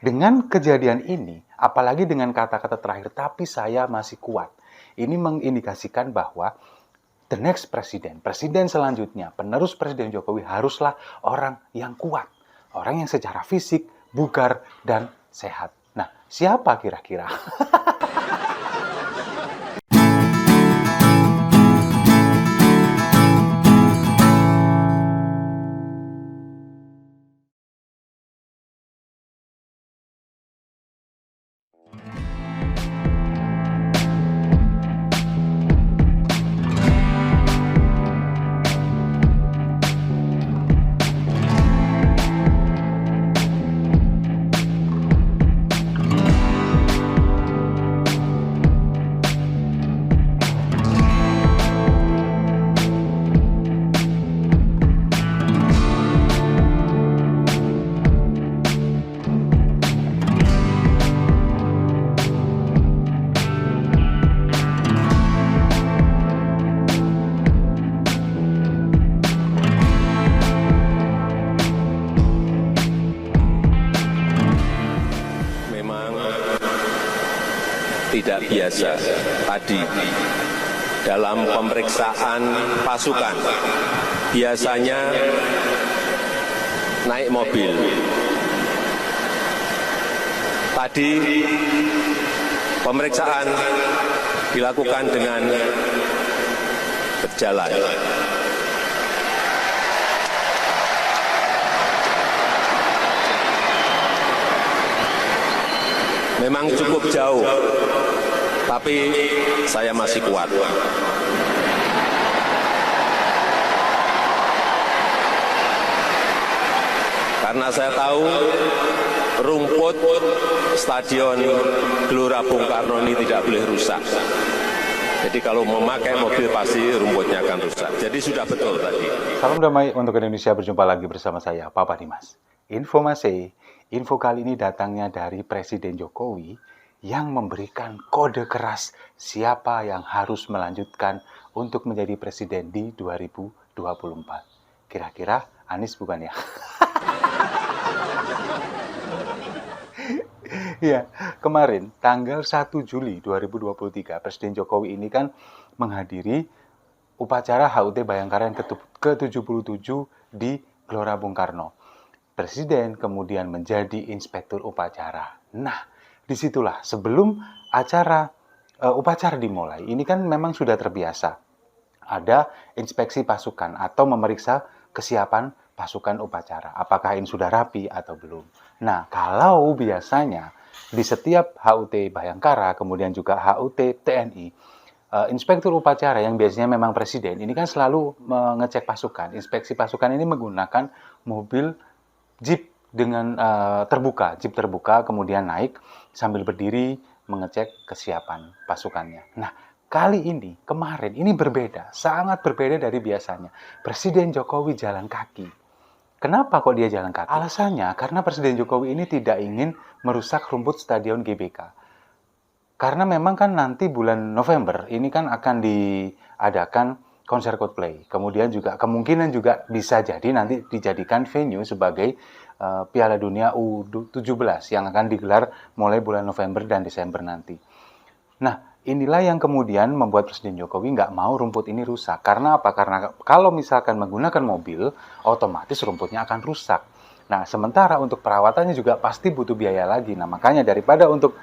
Dengan kejadian ini, apalagi dengan kata-kata terakhir, tapi saya masih kuat. Ini mengindikasikan bahwa the next presiden selanjutnya, penerus Presiden Jokowi haruslah orang yang kuat. Orang yang secara fisik, bugar, dan sehat. Nah, siapa kira-kira? Tidak biasa tadi dalam pemeriksaan pasukan biasanya naik mobil. Tadi pemeriksaan dilakukan dengan berjalan. Memang cukup jauh, tapi saya masih kuat. Karena saya tahu rumput Stadion Gelora Bung Karno ini tidak boleh rusak. Jadi kalau memakai mobil pasti rumputnya akan rusak. Jadi sudah betul tadi. Salam damai untuk Indonesia, berjumpa lagi bersama saya, Papa Dimas. Info kali ini datangnya dari Presiden Jokowi yang memberikan kode keras siapa yang harus melanjutkan untuk menjadi presiden di 2024. Kira-kira Anies bukan ya? Ya, kemarin tanggal 1 Juli 2023, Presiden Jokowi ini kan menghadiri upacara HUT Bayangkara yang ke-77 di Gelora Bung Karno. Presiden kemudian menjadi inspektur upacara. Nah, disitulah sebelum upacara dimulai, ini kan memang sudah terbiasa. Ada inspeksi pasukan atau memeriksa kesiapan pasukan upacara. Apakah ini sudah rapi atau belum. Nah, kalau biasanya di setiap HUT Bayangkara, kemudian juga HUT TNI, inspektur upacara yang biasanya memang presiden, ini kan selalu mengecek pasukan. Inspeksi pasukan ini menggunakan mobil jeep dengan jeep terbuka, kemudian naik sambil berdiri mengecek kesiapan pasukannya. Nah, kali ini, kemarin, ini berbeda, sangat berbeda dari biasanya. Presiden Jokowi jalan kaki. Kenapa kok dia jalan kaki? Alasannya, karena Presiden Jokowi ini tidak ingin merusak rumput Stadion GBK. Karena memang kan nanti bulan November, ini kan akan diadakan konser Coldplay. Kemudian juga kemungkinan juga bisa jadi nanti dijadikan venue sebagai Piala Dunia U17 yang akan digelar mulai bulan November dan Desember nanti. Nah, inilah yang kemudian membuat Presiden Jokowi nggak mau rumput ini rusak. Karena apa? Karena kalau misalkan menggunakan mobil, otomatis rumputnya akan rusak. Nah, sementara untuk perawatannya juga pasti butuh biaya lagi. Nah, makanya daripada untuk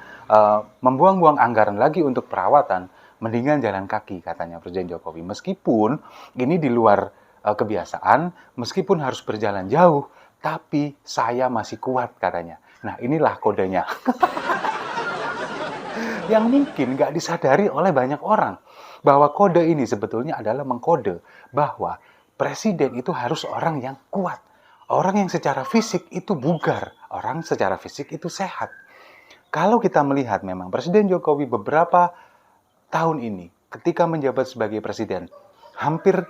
membuang-buang anggaran lagi untuk perawatan, mendingan jalan kaki, katanya Presiden Jokowi. Meskipun ini di luar kebiasaan, meskipun harus berjalan jauh, tapi saya masih kuat, katanya. Nah, inilah kodenya. Yang mungkin nggak disadari oleh banyak orang. Bahwa kode ini sebetulnya adalah mengkode bahwa presiden itu harus orang yang kuat. Orang yang secara fisik itu bugar. Orang secara fisik itu sehat. Kalau kita melihat memang Presiden Jokowi beberapa tahun ini, ketika menjabat sebagai presiden, hampir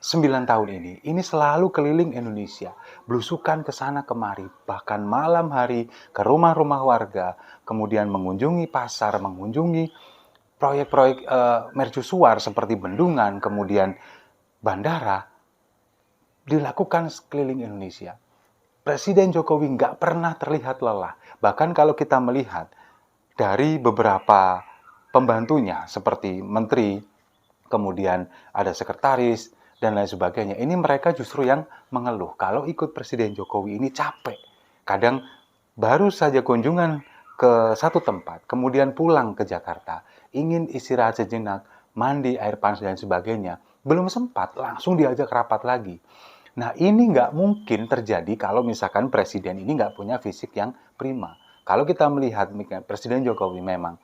9 tahun ini selalu keliling Indonesia, belusukan ke sana kemari, bahkan malam hari ke rumah-rumah warga, kemudian mengunjungi pasar, mengunjungi proyek-proyek mercusuar seperti bendungan, kemudian bandara, dilakukan sekeliling Indonesia. Presiden Jokowi nggak pernah terlihat lelah. Bahkan kalau kita melihat dari beberapa pembantunya seperti menteri, kemudian ada sekretaris, dan lain sebagainya. Ini mereka justru yang mengeluh kalau ikut Presiden Jokowi ini capek. Kadang baru saja kunjungan ke satu tempat, kemudian pulang ke Jakarta, ingin istirahat sejenak, mandi, air panas, dan sebagainya. Belum sempat, langsung diajak rapat lagi. Nah, ini nggak mungkin terjadi kalau misalkan presiden ini nggak punya fisik yang prima. Kalau kita melihat Presiden Jokowi memang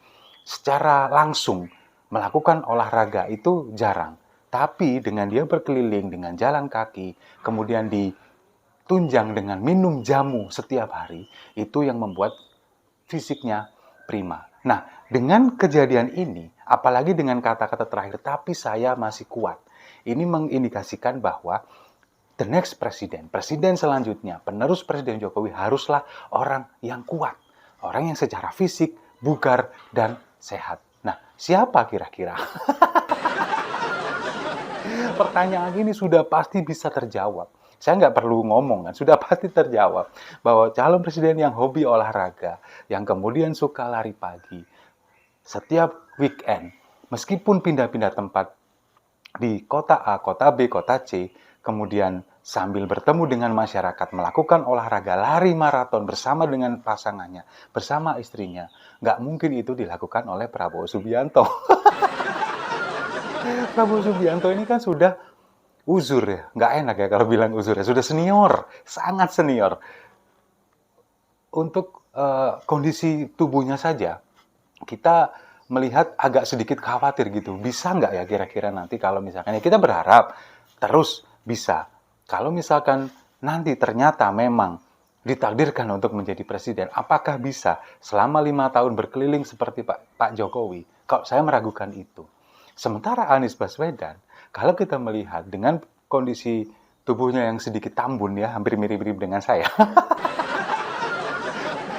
secara langsung melakukan olahraga itu jarang. Tapi dengan dia berkeliling, dengan jalan kaki, kemudian ditunjang dengan minum jamu setiap hari, itu yang membuat fisiknya prima. Nah, dengan kejadian ini, apalagi dengan kata-kata terakhir, tapi saya masih kuat. Ini mengindikasikan bahwa the next presiden, presiden selanjutnya, penerus Presiden Jokowi haruslah orang yang kuat. Orang yang secara fisik, bugar, dan sehat. Nah, siapa kira-kira? Pertanyaan ini sudah pasti bisa terjawab. Saya nggak perlu ngomong kan, sudah pasti terjawab bahwa calon presiden yang hobi olahraga, yang kemudian suka lari pagi, setiap weekend, meskipun pindah-pindah tempat di kota A, kota B, kota C, kemudian sambil bertemu dengan masyarakat, melakukan olahraga, lari maraton bersama dengan pasangannya, bersama istrinya, nggak mungkin itu dilakukan oleh Prabowo Subianto. Prabowo Subianto ini kan sudah uzur ya, nggak enak ya kalau bilang uzur ya, sudah senior, sangat senior. Untuk kondisi tubuhnya saja, kita melihat agak sedikit khawatir gitu. Bisa nggak ya kira-kira nanti kalau misalkan, ya kita berharap terus bisa. Kalau misalkan nanti ternyata memang ditakdirkan untuk menjadi presiden, apakah bisa selama 5 tahun berkeliling seperti Pak Jokowi? Kalau saya meragukan itu. Sementara Anies Baswedan, kalau kita melihat dengan kondisi tubuhnya yang sedikit tambun ya, hampir mirip-mirip dengan saya,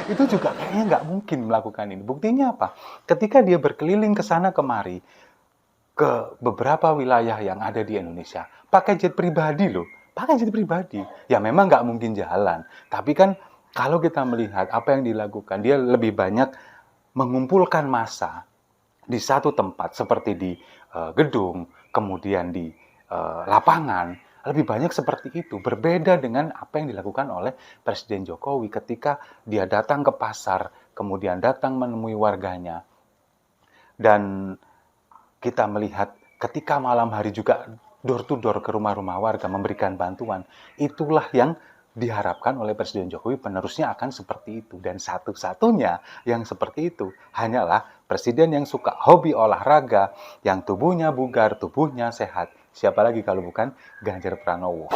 itu juga kayaknya nggak mungkin melakukan ini. Buktinya apa? Ketika dia berkeliling ke sana kemari, ke beberapa wilayah yang ada di Indonesia, pakai jet pribadi loh, pakai jet pribadi. Ya memang nggak mungkin jalan, tapi kan kalau kita melihat apa yang dilakukan, dia lebih banyak mengumpulkan massa di satu tempat seperti di gedung, kemudian di lapangan, lebih banyak seperti itu. Berbeda dengan apa yang dilakukan oleh Presiden Jokowi ketika dia datang ke pasar, kemudian datang menemui warganya. Dan kita melihat ketika malam hari juga door to door ke rumah-rumah warga memberikan bantuan. Itulah yang diharapkan oleh Presiden Jokowi, penerusnya akan seperti itu. Dan satu-satunya yang seperti itu hanyalah presiden yang suka hobi olahraga, yang tubuhnya bugar, tubuhnya sehat. Siapa lagi kalau bukan Ganjar Pranowo.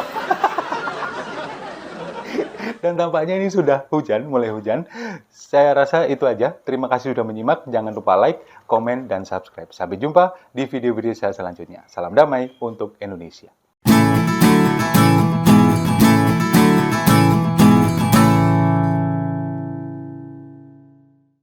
Dan tampaknya ini sudah hujan, mulai hujan. Saya rasa itu aja. Terima kasih sudah menyimak. Jangan lupa like, komen, dan subscribe. Sampai jumpa di video-video saya selanjutnya. Salam damai untuk Indonesia.